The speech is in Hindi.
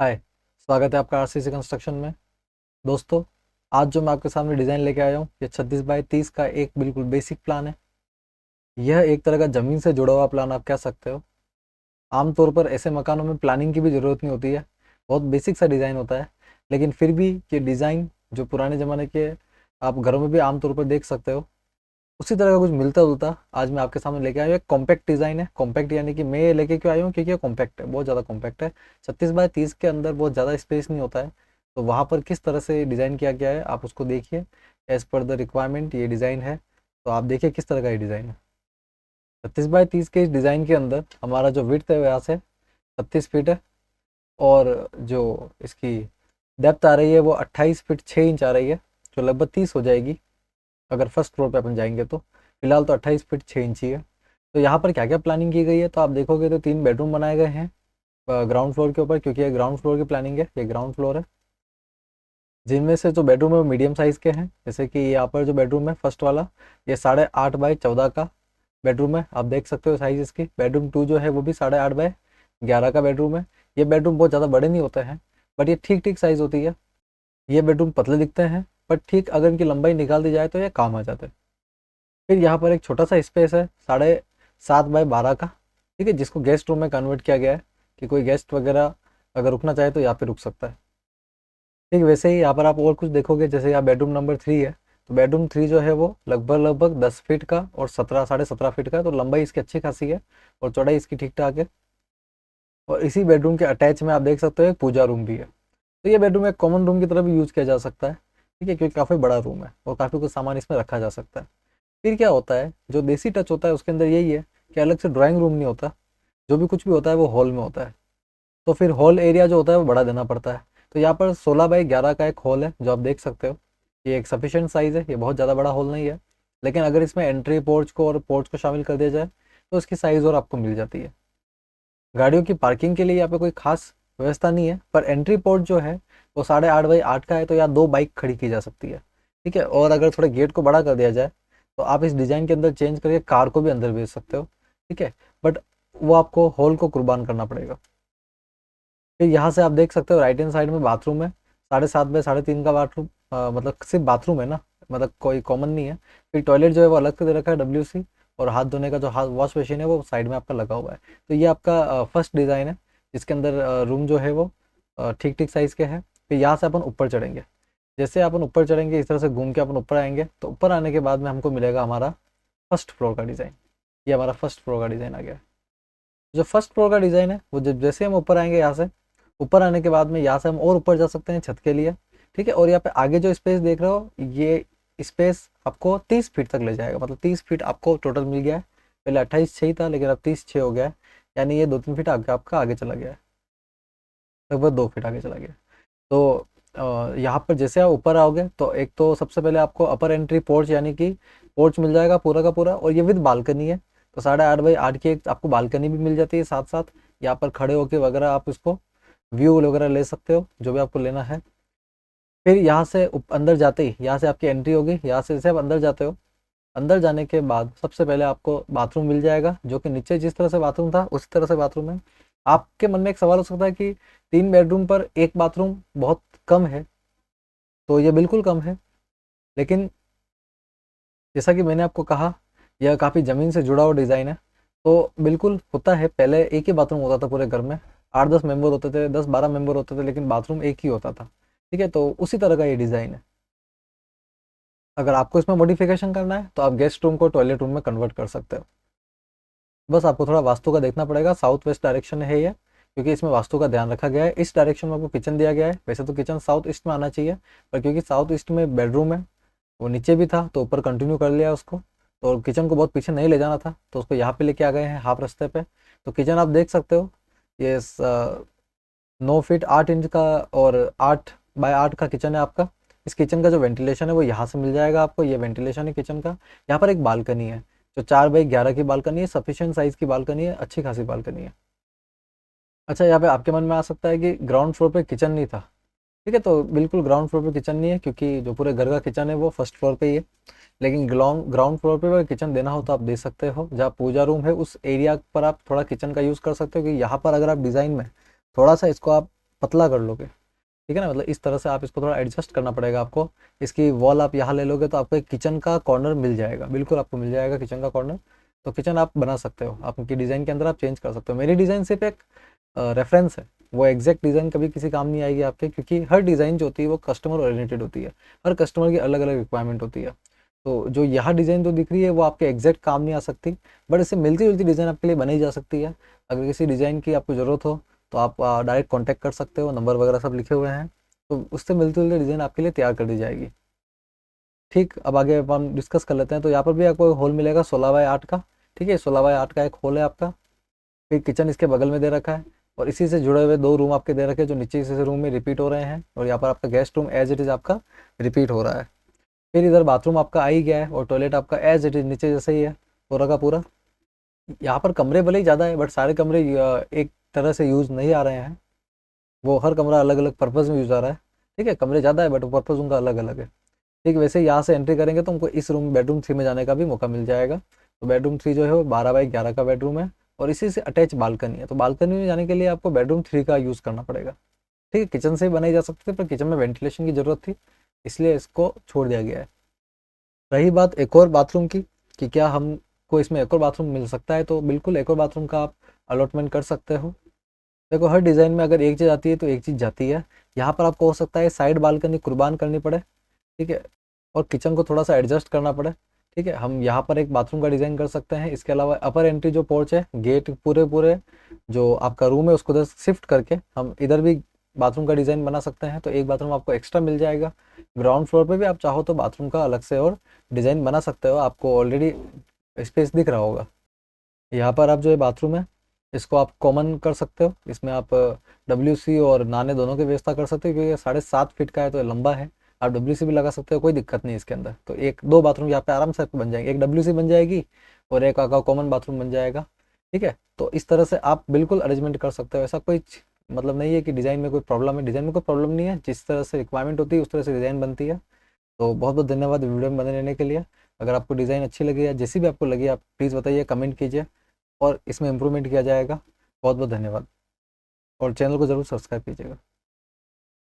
हाय, स्वागत है आपका आरसीसी कंस्ट्रक्शन में। दोस्तों, आज जो मैं आपके सामने डिज़ाइन लेके आया हूँ, ये 36 बाई 30 का एक बिल्कुल बेसिक प्लान है। यह एक तरह का ज़मीन से जुड़ा हुआ प्लान आप कह सकते हो। आमतौर पर ऐसे मकानों में प्लानिंग की भी ज़रूरत नहीं होती है, बहुत बेसिक सा डिज़ाइन होता है। लेकिन फिर भी ये डिज़ाइन जो पुराने ज़माने के आप घरों में भी आमतौर पर देख सकते हो, उसी तरह का कुछ मिलता जुलता आज मैं आपके सामने लेके आया हूँ। एक कॉम्पैक्ट डिज़ाइन है। कॉम्पैक्ट यानी कि मैं ये लेके क्यों आया हूँ, क्योंकि ये कॉम्पैक्ट है, बहुत ज़्यादा कॉम्पैक्ट है। 36 बाई 30 के अंदर बहुत ज़्यादा स्पेस नहीं होता है, तो वहाँ पर किस तरह से डिज़ाइन किया गया है आप उसको देखिए। एज़ पर द रिक्वायरमेंट ये डिज़ाइन है, तो आप देखिए किस तरह का ये डिज़ाइन है। 36 बाई 30 के इस डिज़ाइन के अंदर हमारा जो विड्थ है यहाँ से 36 फीट है, और जो इसकी डेप्थ आ रही है वो 28 फीट 6 इंच आ रही है, जो लगभग 30 हो जाएगी अगर फर्स्ट फ्लोर पे अपन जाएंगे तो। फिलहाल तो 28 फीट 6 इंच ही है। तो यहाँ पर क्या क्या प्लानिंग की गई है, तो आप देखोगे तो 3 बेडरूम बनाए गए हैं ग्राउंड फ्लोर के ऊपर, क्योंकि ये ग्राउंड फ्लोर की प्लानिंग है, ये ग्राउंड फ्लोर है। जिनमें से जो बेडरूम है वो मीडियम साइज़ के हैं। जैसे कि यहाँ पर जो बेडरूम है फर्स्ट वाला, ये 8.5 बाई 14 का बेडरूम है, आप देख सकते हो साइज़ इसकी। बेडरूम 2 जो है वो भी 8.5 बाई 11 का बेडरूम है। ये बेडरूम बहुत ज़्यादा बड़े नहीं होते हैं, बट ये ठीक ठीक साइज़ होती है। ये बेडरूम पतले दिखते हैं, बट ठीक अगर इनकी लंबाई निकाल दी जाए तो ये काम आ जाते हैं। फिर यहाँ पर एक छोटा सा स्पेस है 7.5 बाई 12 का, ठीक है, जिसको गेस्ट रूम में कन्वर्ट किया गया है कि कोई गेस्ट वगैरह अगर रुकना चाहे तो यहाँ पे रुक सकता है। ठीक वैसे ही यहाँ पर आप और कुछ देखोगे, जैसे यहाँ बेडरूम नंबर 3 है, तो बेडरूम 3 जो है वो लगभग लगभग 10 फीट का और 17 साढ़े 17 फीट का है, तो लंबाई इसकी अच्छी खासी है और चौड़ाई इसकी ठीक ठाक है। और इसी बेडरूम के अटैच में आप देख सकते हो एक पूजा रूम भी है। तो ये बेडरूम एक कॉमन रूम की तरह भी यूज़ किया जा सकता है, ठीक है, क्योंकि काफ़ी बड़ा रूम है और काफ़ी कुछ सामान इसमें रखा जा सकता है। फिर क्या होता है, जो देसी टच होता है उसके अंदर यही है कि अलग से ड्राइंग रूम नहीं होता, जो भी कुछ भी होता है वो हॉल में होता है। तो फिर हॉल एरिया जो होता है वो बड़ा देना पड़ता है। तो यहाँ पर 16 बाई 11 का एक हॉल है जो आप देख सकते हो। ये एक सफिशिएंट साइज़ है, ये बहुत ज़्यादा बड़ा हॉल नहीं है। लेकिन अगर इसमें एंट्री पोर्च को और पोर्च को शामिल कर दिया जाए तो इसकी साइज़ और आपको मिल जाती है। गाड़ियों की पार्किंग के लिए यहाँ पे कोई खास व्यवस्था नहीं है, पर एंट्री पोर्ट जो है वो 8.5 बाई 8 का है, तो यहाँ 2 बाइक खड़ी की जा सकती है, ठीक है। और अगर थोड़े गेट को बड़ा कर दिया जाए तो आप इस डिज़ाइन के अंदर चेंज करके कार को भी अंदर भेज सकते हो, ठीक है। बट वो आपको हॉल को कुर्बान करना पड़ेगा। फिर यहाँ से आप देख सकते हो राइट हैंड साइड में बाथरूम है, 7.5 बाई 3.5 का बाथरूम, मतलब सिर्फ बाथरूम है ना, मतलब कोई कॉमन नहीं है। फिर टॉयलेट जो है वो अलग से दे रखा है WC, और हाथ धोने का जो हाथ वॉश मशीन है वो साइड में आपका लगा हुआ है। तो ये आपका फर्स्ट डिज़ाइन है, जिसके अंदर रूम जो है वो ठीक ठीक साइज़ के हैं। फिर यहाँ से अपन ऊपर चढ़ेंगे। जैसे अपन ऊपर चढ़ेंगे इस तरह से घूम के अपन ऊपर आएंगे, तो ऊपर आने के बाद में हमको मिलेगा हमारा फर्स्ट फ्लोर का डिज़ाइन। ये हमारा फर्स्ट फ्लोर का डिज़ाइन आ गया है। जो फर्स्ट फ्लोर का डिज़ाइन है वो जब जैसे हम ऊपर आएंगे, यहाँ से ऊपर आने के बाद में यहाँ से हम और ऊपर जा सकते हैं छत के लिए, ठीक है। और यहाँ पे आगे जो स्पेस देख रहे हो, ये स्पेस आपको 30 फीट तक ले जाएगा, मतलब 30 फीट आपको टोटल मिल गया है। पहले 28 6 था, लेकिन अब 30 6 हो गया है, यानी ये 2 3 फीट आगे आपका आगे चला गया है, लगभग 2 फीट आगे चला गया। तो यहाँ पर जैसे आप ऊपर आओगे तो एक तो सबसे पहले आपको अपर एंट्री पोर्च यानी कि पोर्च मिल जाएगा पूरा का पूरा, और ये विद बालकनी है। तो 8.5 बाई 8 की एक आपको बालकनी भी मिल जाती है साथ साथ। यहाँ पर खड़े होके वगैरह आप इसको व्यू वगैरह ले सकते हो, जो भी आपको लेना है। फिर यहाँ से अंदर जाते ही यहाँ से आपकी एंट्री होगी। यहाँ से जैसे आप अंदर जाते हो, अंदर जाने के बाद सबसे पहले आपको बाथरूम मिल जाएगा, जो कि नीचे जिस तरह से बाथरूम था उसी तरह से बाथरूम है। आपके मन में एक सवाल हो सकता है कि 3 बेडरूम पर एक बाथरूम बहुत कम है, तो ये बिल्कुल कम है। लेकिन जैसा कि मैंने आपको कहा, यह काफ़ी ज़मीन से जुड़ा हुआ डिज़ाइन है। तो बिल्कुल होता है, पहले एक ही बाथरूम होता था पूरे घर में, 8 10 मेंबर होते थे, 10 12 मेंबर होते थे, लेकिन बाथरूम एक ही होता था, ठीक है। तो उसी तरह का ये डिज़ाइन है। अगर आपको इसमें मॉडिफिकेशन करना है तो आप गेस्ट रूम को टॉयलेट रूम में कन्वर्ट कर सकते हो। बस आपको थोड़ा वास्तु का देखना पड़ेगा, साउथ वेस्ट डायरेक्शन है ये, क्योंकि इसमें वास्तु का ध्यान रखा गया है। इस डायरेक्शन में आपको किचन दिया गया है, वैसे तो किचन साउथ ईस्ट में आना चाहिए, पर क्योंकि साउथ ईस्ट में बेडरूम है, वो नीचे भी था तो ऊपर कंटिन्यू कर लिया उसको। तो किचन को बहुत पीछे नहीं ले जाना था, तो उसको यहाँ पे लेके आ गए हैं हाफ रास्ते पे। तो किचन आप देख सकते हो, ये 9 फीट 8 इंच का और 8 बाई 8 का किचन है आपका। इस किचन का जो वेंटिलेशन है वो यहाँ से मिल जाएगा आपको, ये वेंटिलेशन है किचन का। यहाँ पर एक बालकनी है, जो 4 बाई 11 की बालकनी है, सफिशियंट साइज़ की बालकनी है, अच्छी खासी बालकनी है। अच्छा, यहाँ पे आपके मन में आ सकता है कि ग्राउंड फ्लोर पे किचन नहीं था, ठीक है। तो बिल्कुल ग्राउंड फ्लोर पे किचन नहीं है, क्योंकि जो पूरे घर का किचन है वो फर्स्ट फ्लोर पे ही है। लेकिन ग्राउंड फ्लोर पे अगर किचन देना हो तो आप दे सकते हो। जहाँ पूजा रूम है उस एरिया पर आप थोड़ा किचन का यूज़ कर सकते हो, कि यहाँ पर अगर आप डिज़ाइन में थोड़ा सा इसको आप पतला कर लोगे, ठीक है ना, मतलब इस तरह से आप इसको थोड़ा एडजस्ट करना पड़ेगा आपको। इसकी वॉल आप यहाँ ले लोगे तो आपको एक किचन का कॉर्नर मिल जाएगा, बिल्कुल आपको मिल जाएगा किचन का कॉर्नर। तो किचन आप बना सकते हो, आपकी डिज़ाइन के अंदर आप चेंज कर सकते हो। मेरी डिज़ाइन सिर्फ एक रेफरेंस है, वो एग्जैक्ट डिज़ाइन कभी किसी काम नहीं आएगी आपके, क्योंकि हर डिज़ाइन जो होती है वो कस्टमर ओरिएंटेड होती है, हर कस्टमर की अलग अलग रिक्वायरमेंट होती है। तो जो यहाँ डिज़ाइन जो दिख रही है वो आपके एग्जैक्ट काम नहीं आ सकती, बट इससे मिलती जुलती डिज़ाइन आपके लिए बनाई जा सकती है। अगर किसी डिज़ाइन की आपको ज़रूरत हो तो आप डायरेक्ट कॉन्टैक्ट कर सकते हो, नंबर वगैरह सब लिखे हुए हैं, तो उससे मिलते जुलते डिज़ाइन आपके लिए तैयार कर दी जाएगी। ठीक, अब आगे हम डिस्कस कर लेते हैं। तो यहाँ पर भी आपको एक होल मिलेगा 16x8 का, ठीक है, 16x8 का एक होल है आपका। फिर किचन इसके बगल में दे रखा है, और इसी से जुड़े हुए 2 रूम आपके दे रखे हैं जो नीचे से रूम में रिपीट हो रहे हैं, और यहाँ पर आपका guest room as it is आपका रिपीट हो रहा है। फिर इधर बाथरूम आपका आ ही गया है, और टॉयलेट आपका एज इट इज़ नीचे जैसे ही है पूरा का पूरा। यहाँ पर कमरे भले ही ज़्यादा है, बट सारे कमरे एक तरह से यूज़ नहीं आ रहे हैं, वो हर कमरा अलग अलग पर्पज़ में यूज़ आ रहा है। ठीक है, कमरे ज़्यादा है बट पर्पज़ उनका अलग अलग है। ठीक, वैसे यहाँ से एंट्री करेंगे तो हमको इस रूम बेडरूम 3 में जाने का भी मौका मिल जाएगा। तो बेडरूम 3 जो है वो 12x11 का बेडरूम है, और इसी से अटैच बालकनी है। तो बालकनी में जाने के लिए आपको बेडरूम 3 का यूज़ करना पड़ेगा। ठीक है, किचन से ही बनाई जा सकती है, पर किचन में वेंटिलेशन की ज़रूरत थी, इसलिए इसको छोड़ दिया गया है। रही बात एक और बाथरूम की, कि क्या हमको इसमें एक और बाथरूम मिल सकता है, तो बिल्कुल एक और बाथरूम का आप अलॉटमेंट कर सकते हो। देखो, हर डिज़ाइन में अगर एक चीज़ आती है तो एक चीज़ जाती है। यहाँ पर आपको हो सकता है साइड बालकनी कुर्बान करनी पड़े, ठीक है, और किचन को थोड़ा सा एडजस्ट करना पड़े। ठीक है, हम यहाँ पर एक बाथरूम का डिज़ाइन कर सकते हैं। इसके अलावा अपर एंट्री जो पोर्च है, गेट पूरे पूरे जो आपका रूम है उसको उधर शिफ्ट करके हम इधर भी बाथरूम का डिज़ाइन बना सकते हैं, तो एक बाथरूम आपको एक्स्ट्रा मिल जाएगा। ग्राउंड फ्लोर पे भी आप चाहो तो बाथरूम का अलग से और डिज़ाइन बना सकते हो, आपको ऑलरेडी स्पेस दिख रहा होगा। यहाँ पर आप जो ये बाथरूम है इसको आप कॉमन कर सकते हो, इसमें आप WC और नाने दोनों की व्यवस्था कर सकते हो, क्योंकि 7.5 फीट का है तो ये लंबा है। आप WC भी लगा सकते हो, कोई दिक्कत नहीं इसके अंदर। तो एक 2 बाथरूम यहाँ पे आराम से आपको बन जाएंगे, एक WC बन जाएगी और एक आपका कॉमन बाथरूम बन जाएगा। ठीक है, तो इस तरह से आप बिल्कुल अरेंजमेंट कर सकते हो। ऐसा कोई मतलब नहीं है कि डिज़ाइन में कोई प्रॉब्लम है, डिज़ाइन में कोई प्रॉब्लम नहीं है, जिस तरह से रिक्वायरमेंट होती है उस तरह से डिज़ाइन बनती है। तो बहुत बहुत धन्यवाद वीडियो में बने रहने के लिए। अगर आपको डिज़ाइन अच्छी लगी या जैसी भी आपको लगी, आप प्लीज़ बताइए, कमेंट कीजिए, और इसमें इम्प्रूवमेंट किया जाएगा। बहुत बहुत धन्यवाद, और चैनल को ज़रूर सब्सक्राइब कीजिएगा।